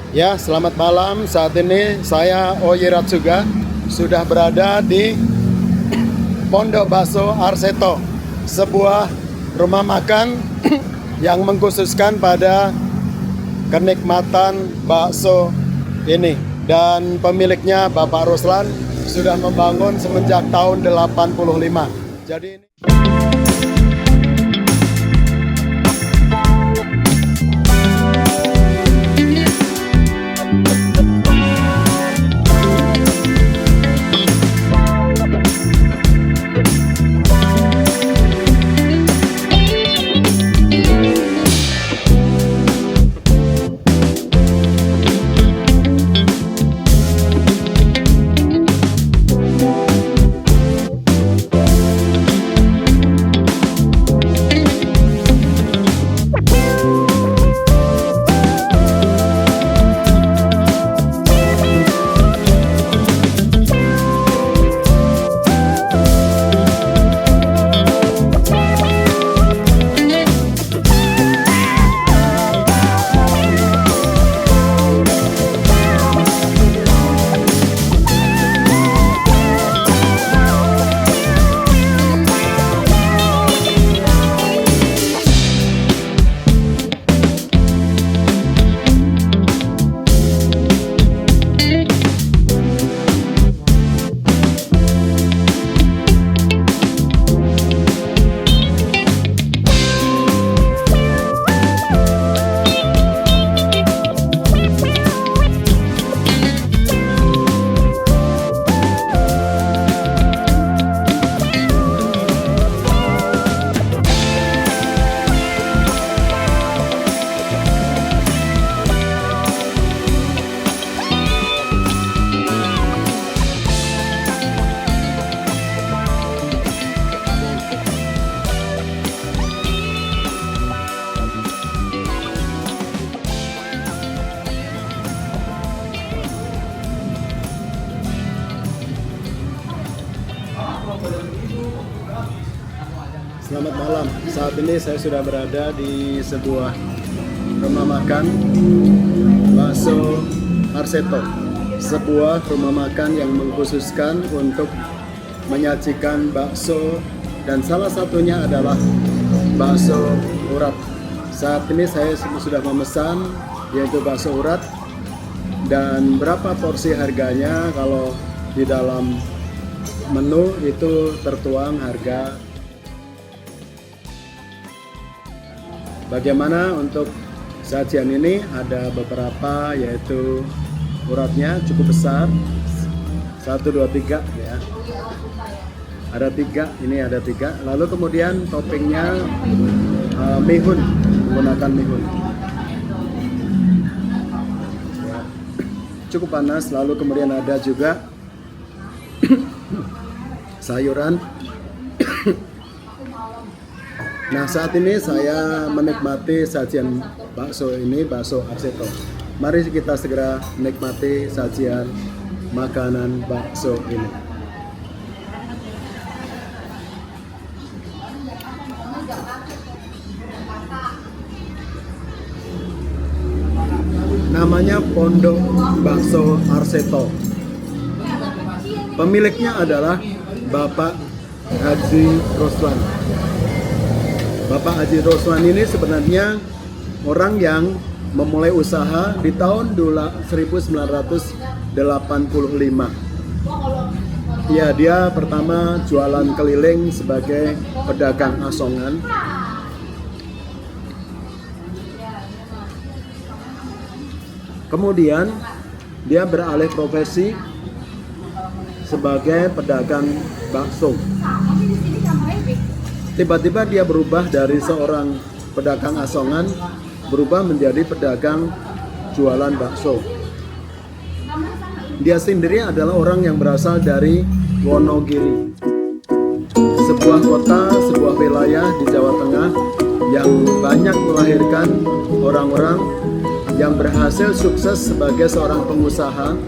Ya, selamat malam. Saat ini saya Oyi Ratsuga sudah berada di Pondok Bakso Arseto, sebuah rumah makan yang mengkhususkan pada kenikmatan bakso ini. Dan pemiliknya Bapak Ruslan sudah membangun semenjak tahun 85. Jadi ini selamat malam. Saat ini saya sudah berada di sebuah rumah makan Bakso Arseto, sebuah rumah makan yang mengkhususkan untuk menyajikan bakso dan salah satunya adalah bakso urat. Saat ini saya sudah memesan yaitu bakso urat, dan berapa porsi harganya kalau di dalam menu itu tertuang harga. Bagaimana untuk sajian ini? Ada beberapa, yaitu uratnya cukup besar, 1, 2, 3 ya. Ada 3, ini ada 3. Lalu kemudian toppingnya mihun, menggunakan mihun. Ya, cukup panas. Lalu kemudian ada juga sayuran. Nah, saat ini saya menikmati sajian bakso ini, bakso Arseto. Mari kita segera menikmati sajian makanan bakso ini. Namanya Pondok Bakso Arseto. Pemiliknya adalah Bapak Haji Ruslan. Bapak Haji Ruslan ini sebenarnya orang yang memulai usaha di tahun 1985. Ya, dia pertama jualan keliling sebagai pedagang asongan. Kemudian dia beralih profesi sebagai pedagang bakso. Tiba-tiba dia berubah dari seorang pedagang asongan berubah menjadi pedagang jualan bakso. Dia sendiri adalah orang yang berasal dari Wonogiri, sebuah kota, sebuah wilayah di Jawa Tengah yang banyak melahirkan orang-orang yang berhasil sukses sebagai seorang pengusaha,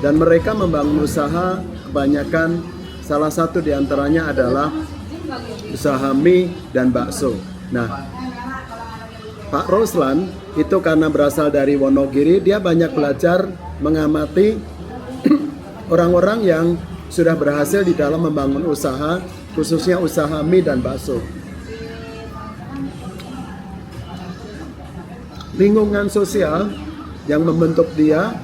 dan mereka membangun usaha kebanyakan, salah satu diantaranya adalah usaha mie dan bakso. Nah, Pak Roslan itu karena berasal dari Wonogiri, dia banyak belajar mengamati orang-orang yang sudah berhasil di dalam membangun usaha, khususnya usaha mie dan bakso. Lingkungan sosial yang membentuk dia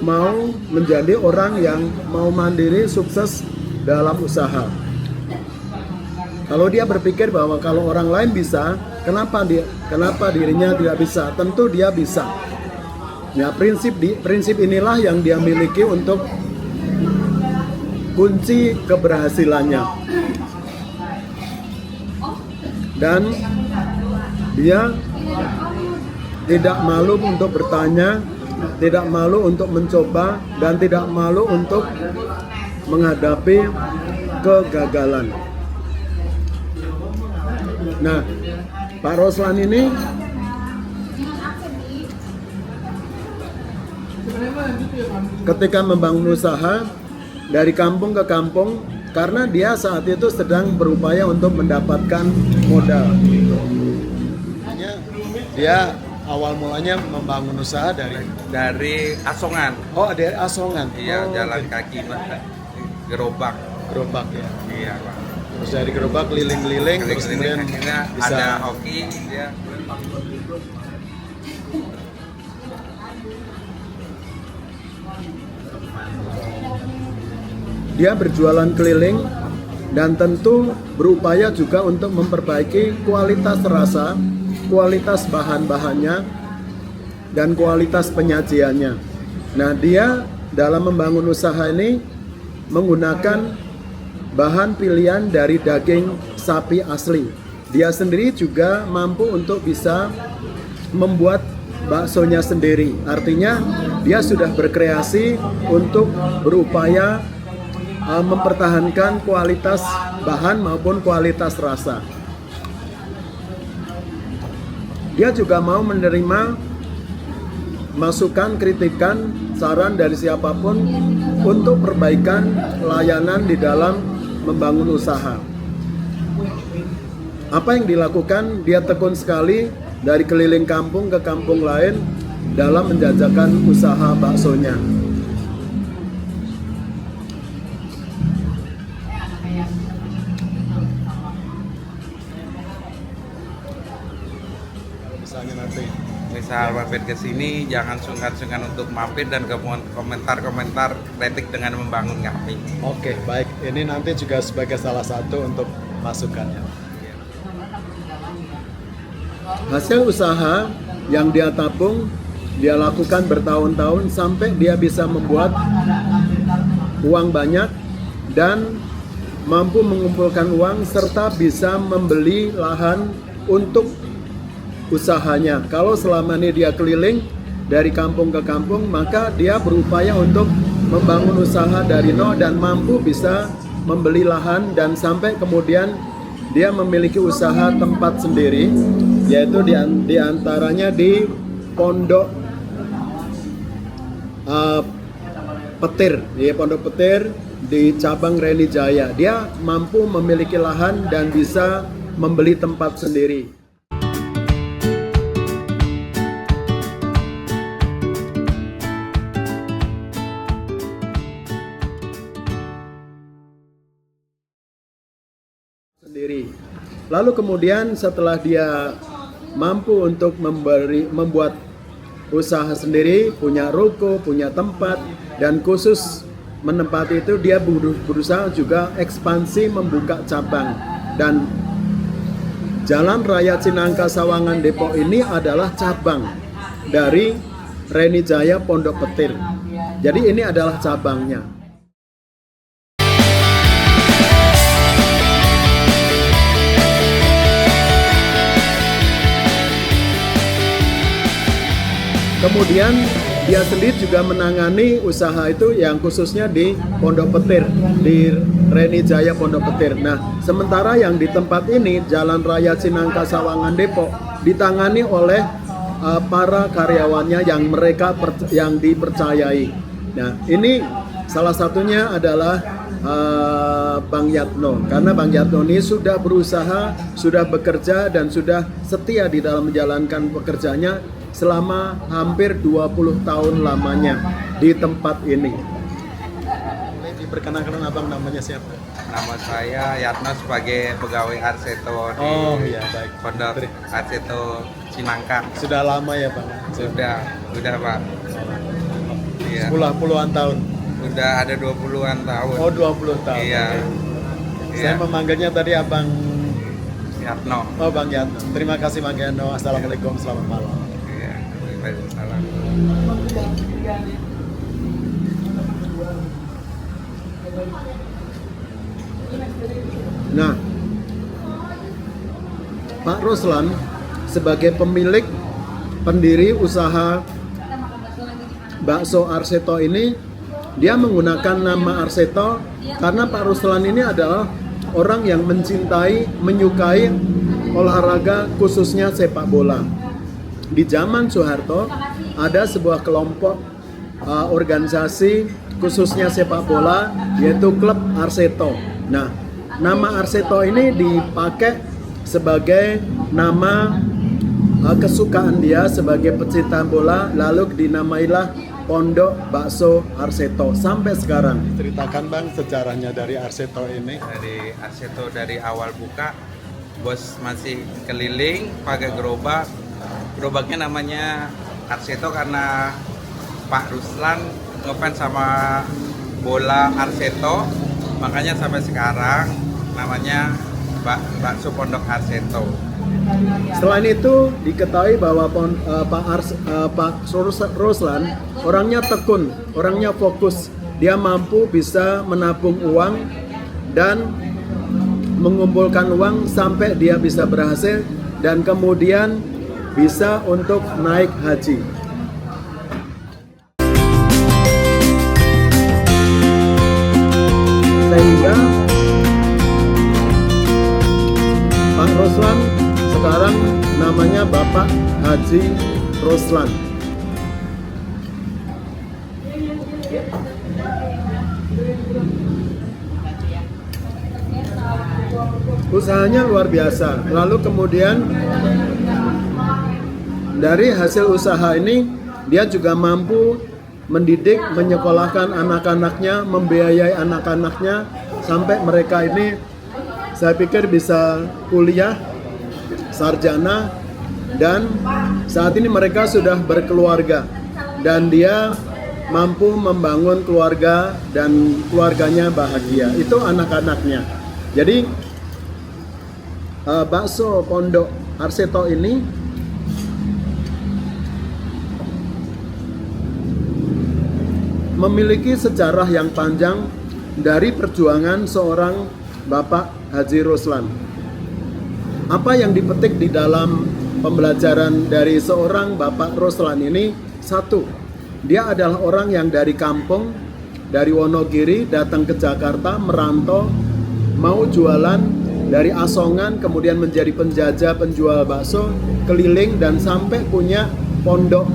mau menjadi orang yang mau mandiri, sukses dalam usaha. Kalau dia berpikir bahwa kalau orang lain bisa, kenapa dirinya tidak bisa? Tentu dia bisa. Ya, prinsip inilah yang dia miliki untuk kunci keberhasilannya. Dan dia tidak malu untuk bertanya, tidak malu untuk mencoba, dan tidak malu untuk menghadapi kegagalan. Nah, Pak Roslan ini ketika membangun usaha dari kampung ke kampung, karena dia saat itu sedang berupaya untuk mendapatkan modal. Dia awal mulanya membangun usaha dari Asongan. Oh, dari Asongan. Iya, jalan oke. kaki gerobak. Gerobak ya. Iya, Pak. Terus dari gerobak keliling-keliling terus kemudian akhirnya bisa ada hoki dia. dia berjualan keliling dan tentu berupaya juga untuk memperbaiki kualitas rasa, kualitas bahan-bahannya, dan kualitas penyajiannya. Nah, dia dalam membangun usaha ini menggunakan bahan pilihan dari daging sapi asli. Dia sendiri juga mampu untuk bisa membuat baksonya sendiri. Artinya dia sudah berkreasi untuk berupaya mempertahankan kualitas bahan maupun kualitas rasa. Dia juga mau menerima masukan, kritikan, saran dari siapapun untuk perbaikan layanan di dalam membangun usaha. Apa yang dilakukan, dia tekun sekali dari keliling kampung ke kampung lain dalam menjajakan usaha baksonya. Misal mampir ke sini, jangan sungkan-sungkan untuk mampir dan komentar-komentar kritik dengan membangun kami. Oke, baik. Ini nanti juga sebagai salah satu untuk masukannya. Hasil usaha yang dia tabung, dia lakukan bertahun-tahun sampai dia bisa membuat uang banyak dan mampu mengumpulkan uang serta bisa membeli lahan untuk usahanya. Kalau selama ini dia keliling dari kampung ke kampung, maka dia berupaya untuk membangun usaha dari nol dan mampu bisa membeli lahan dan sampai kemudian dia memiliki usaha tempat sendiri, yaitu di antaranya di Pondok Petir, di Pondok Petir di cabang Reni Jaya. Dia mampu memiliki lahan dan bisa membeli tempat sendiri. Lalu kemudian setelah dia mampu untuk membuat usaha sendiri, punya ruko, punya tempat, dan khusus menempati itu dia berusaha juga ekspansi membuka cabang. Dan Jalan Raya Cinangka Sawangan Depok ini adalah cabang dari Reni Jaya Pondok Petir. Jadi ini adalah cabangnya. Kemudian dia sendiri juga menangani usaha itu yang khususnya di Pondok Petir, di Reni Jaya Pondok Petir. Nah, sementara yang di tempat ini, Jalan Raya Cinangka Sawangan Depok, ditangani oleh para karyawannya yang dipercayai. Nah, ini salah satunya adalah Bang Yatno, karena Bang Yatno ini sudah berusaha, sudah bekerja dan sudah setia di dalam menjalankan pekerjaannya selama hampir 20 tahun lamanya di tempat ini. Diperkenalkan abang, namanya siapa? Nama saya Yatno sebagai pegawai Arseto di baik. Pondok Arseto Cinangka. Sudah lama ya Bang? Sudah Pak. Iya. Puluhan tahun? Udah ada 20-an tahun. Oh 20 tahun. Iya. Oke. Iya. Saya memanggilnya tadi Abang Yatno. Oh Bang Yatno. Terima kasih Bang Yatno. Assalamualaikum, selamat malam. Iya. Waalaikumsalam. Nah, Pak Ruslan sebagai pemilik pendiri usaha bakso Arseto ini, dia menggunakan nama Arseto karena Pak Ruslan ini adalah orang yang mencintai, menyukai olahraga khususnya sepak bola. Di zaman Soeharto ada sebuah kelompok organisasi khususnya sepak bola yaitu Klub Arseto. Nah, nama Arseto ini dipakai sebagai nama kesukaan dia sebagai pecinta bola, lalu dinamailah Pondok Bakso Arseto sampai sekarang. Ceritakan Bang sejarahnya dari Arseto ini. Dari Arseto dari awal buka, bos masih keliling pakai gerobak. Gerobaknya namanya Arseto karena Pak Ruslan ngefans sama bola Arseto, makanya sampai sekarang namanya Bakso Pondok Arseto. Selain itu diketahui bahwa Pak Ruslan orangnya tekun, orangnya fokus. Dia mampu bisa menabung uang dan mengumpulkan uang sampai dia bisa berhasil dan kemudian bisa untuk naik haji. Sehingga Pak Ruslan sekarang namanya Bapak Haji Ruslan. Usahanya luar biasa. Lalu kemudian dari hasil usaha ini dia juga mampu mendidik, menyekolahkan anak-anaknya, membiayai anak-anaknya sampai mereka ini saya pikir bisa kuliah sarjana dan saat ini mereka sudah berkeluarga dan dia mampu membangun keluarga dan keluarganya bahagia. Itu anak-anaknya. Jadi bakso Pondok Arseto ini memiliki sejarah yang panjang dari perjuangan seorang Bapak Haji Ruslan. Apa yang dipetik di dalam pembelajaran dari seorang Bapak Ruslan ini? Satu, dia adalah orang yang dari kampung, dari Wonogiri datang ke Jakarta, merantau, mau jualan dari asongan, kemudian menjadi penjajah, penjual bakso, keliling dan sampai punya pondok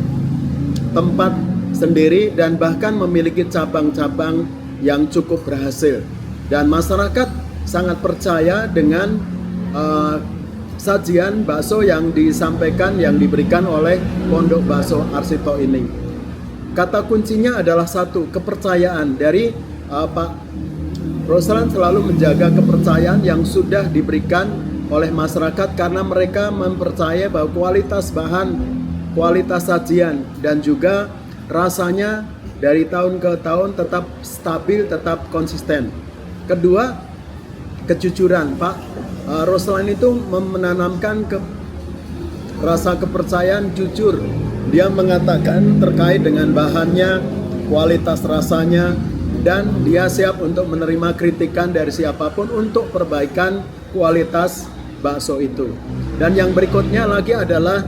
tempat sendiri dan bahkan memiliki cabang-cabang yang cukup berhasil. Dan masyarakat sangat percaya dengan sajian bakso yang disampaikan, yang diberikan oleh Pondok Bakso Arseto ini. Kata kuncinya adalah satu, kepercayaan. Dari Pak Ruslan selalu menjaga kepercayaan yang sudah diberikan oleh masyarakat karena mereka mempercayai bahwa kualitas bahan, kualitas sajian dan juga rasanya dari tahun ke tahun tetap stabil, tetap konsisten. Kedua, kejujuran. Pak Ruslan itu menanamkan rasa kepercayaan jujur. Dia mengatakan terkait dengan bahannya, kualitas rasanya, dan dia siap untuk menerima kritikan dari siapapun untuk perbaikan kualitas bakso itu. Dan yang berikutnya lagi adalah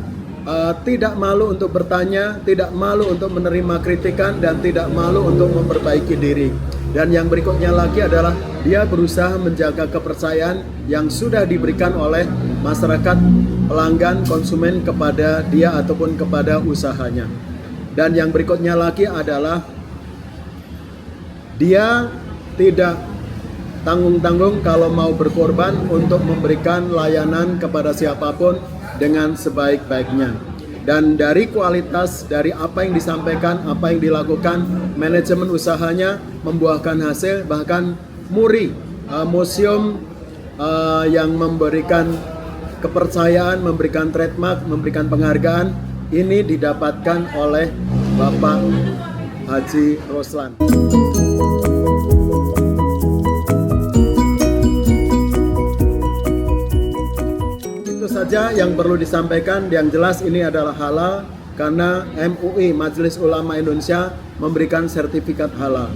tidak malu untuk bertanya, tidak malu untuk menerima kritikan, dan tidak malu untuk memperbaiki diri. Dan yang berikutnya lagi adalah dia berusaha menjaga kepercayaan yang sudah diberikan oleh masyarakat, pelanggan, konsumen kepada dia ataupun kepada usahanya. Dan yang berikutnya lagi adalah dia tidak tanggung-tanggung kalau mau berkorban untuk memberikan layanan kepada siapapun dengan sebaik-baiknya. Dan dari kualitas, dari apa yang disampaikan, apa yang dilakukan, manajemen usahanya membuahkan hasil, bahkan MURI, museum yang memberikan kepercayaan, memberikan trademark, memberikan penghargaan, ini didapatkan oleh Bapak Haji Roslan. Itu saja yang perlu disampaikan. Yang jelas ini adalah halal karena MUI, Majelis Ulama Indonesia, memberikan sertifikat halal.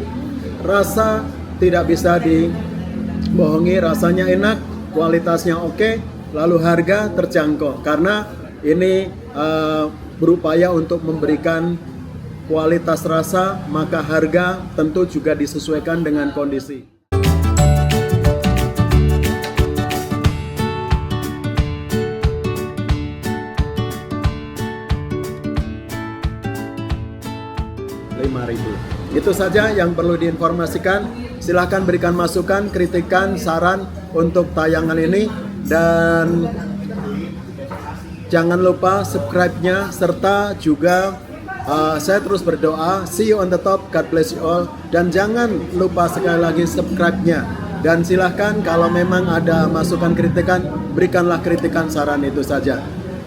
Rasa tidak bisa dibohongi, rasanya enak, kualitasnya oke, lalu harga terjangkau. Karena ini berupaya untuk memberikan kualitas rasa, maka harga tentu juga disesuaikan dengan kondisi. Itu saja yang perlu diinformasikan. Silahkan berikan masukan, kritikan, saran untuk tayangan ini. Dan jangan lupa subscribe-nya, serta juga saya terus berdoa. See you on the top, God bless you all. Dan jangan lupa sekali lagi subscribe-nya. Dan silahkan kalau memang ada masukan kritikan, berikanlah kritikan, saran, itu saja.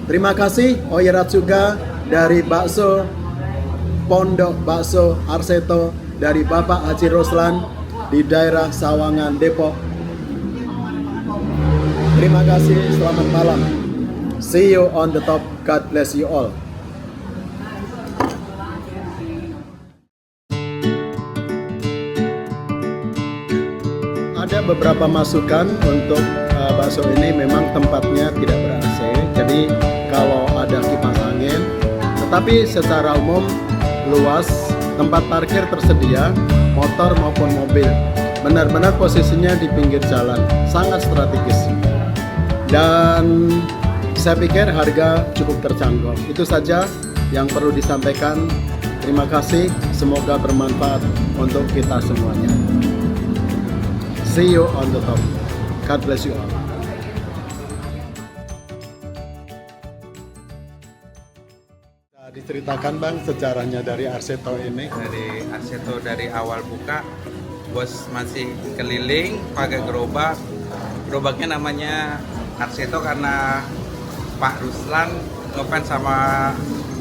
Terima kasih. Oyerat juga dari Pondok Bakso Arseto dari Bapak Haji Roslan di daerah Sawangan, Depok. Terima kasih, selamat malam. See you on the top, God bless you all. Ada beberapa masukan untuk bakso ini. Memang tempatnya tidak ber-AC, jadi kalau ada kipas angin, tetapi secara umum luas, tempat parkir tersedia, motor maupun mobil. Benar-benar posisinya di pinggir jalan, sangat strategis. Dan saya pikir harga cukup terjangkau. Itu saja yang perlu disampaikan. Terima kasih, semoga bermanfaat untuk kita semuanya. See you on the top. God bless you all. Diceritakan Bang sejarahnya dari Arseto ini. Dari Arseto dari awal buka, bos masih keliling pakai gerobak. Gerobaknya namanya Arseto karena Pak Ruslan ngefans sama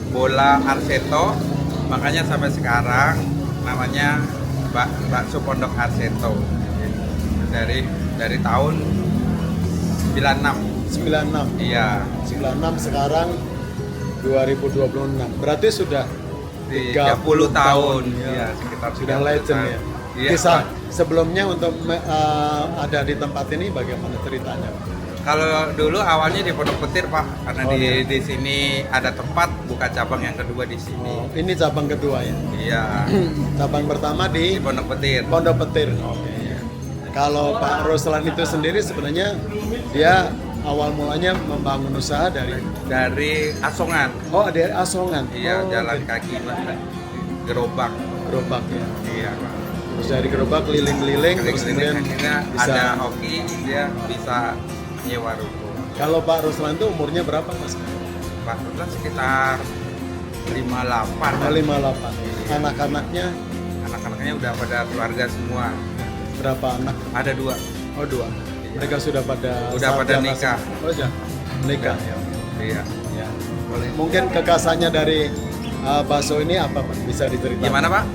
bola Arseto, makanya sampai sekarang namanya Bakso Pondok Arseto. Dari tahun 96. Iya. 96 sekarang 2026. Berarti sudah 30 tahun. Ya, sekitar sudah legend ya. Iya, Kisah Pak. sebelumnya untuk ada di tempat ini bagaimana ceritanya? Kalau dulu awalnya di Pondok Petir, Pak, karena di sini ada tempat buka cabang yang kedua di sini. Oh, ini cabang kedua ya? Iya. Cabang pertama di Pondok Petir. Pondok Petir. Oke. Kalau Pak Roslan itu sendiri sebenarnya dia awal mulanya membangun usaha dari Asongan. Oh, dari Asongan. Iya, oh, jalan kaki, gerobak. Gerobak ya. Iya, Pak. Terus dari gerobak keliling-keliling terus kemudian akhirnya bisa. ada hoki, dia bisa nyewa ruko. Kalau Pak Roslan itu umurnya berapa Mas? Pak Ruslan sekitar 58. 58. Anak-anaknya Anak-anaknya udah pada keluarga semua. berapa anak? Ada 2. Oh, 2. Mereka sudah pada pada nikah. Oh, sudah menikah ya. Iya. Ya. Mungkin kekasannya dari bakso ini apa Pak? Bisa diceritakan? Gimana, Pak?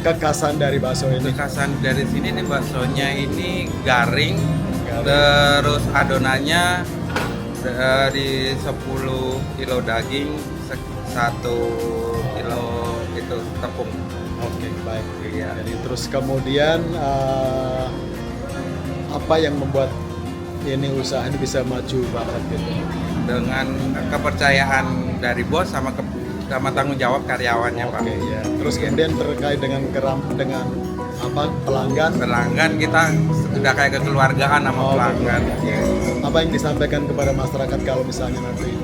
Kekasan dari bakso ini. Kekasan dari sini nih, baksonya ini garing. Terus adonannya di 10 kilo daging, 1 kilo itu tepung. Oke, baik. Iya. Jadi terus kemudian apa yang membuat ini usaha ini bisa maju banget gitu? Dengan kepercayaan dari bos sama tanggung jawab karyawannya, Pak. Oke, ya. Terus kemudian terkait dengan pelanggan. Pelanggan kita sudah kayak kekeluargaan sama pelanggan. Apa yang disampaikan kepada masyarakat kalau misalnya nanti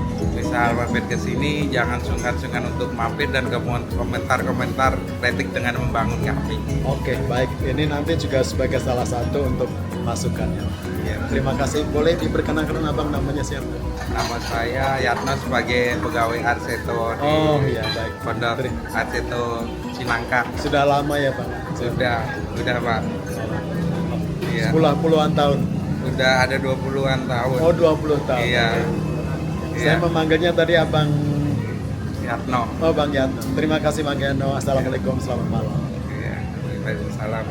misal mampir ke sini jangan sungkan-sungkan untuk mampir dan komentar-komentar kritik dengan membangun kami. Oke, baik. Ini nanti juga sebagai salah satu untuk masukannya. Ya. Terima kasih. Boleh diperkenalkan abang namanya siapa? Nama saya Yatno sebagai pegawai Arseto di Oh iya, baik. Pondok Arseto Cinangka. Sudah lama ya bang? Sudah Pak. Iya. Puluhan tahun. Udah ada 20-an tahun. Oh 20 tahun. Iya. Saya Iya. memanggilnya tadi abang. Yatno. Oh bang Yatno. Terima kasih bang Yatno. Assalamualaikum. Selamat malam. Iya. Waalaikumsalam.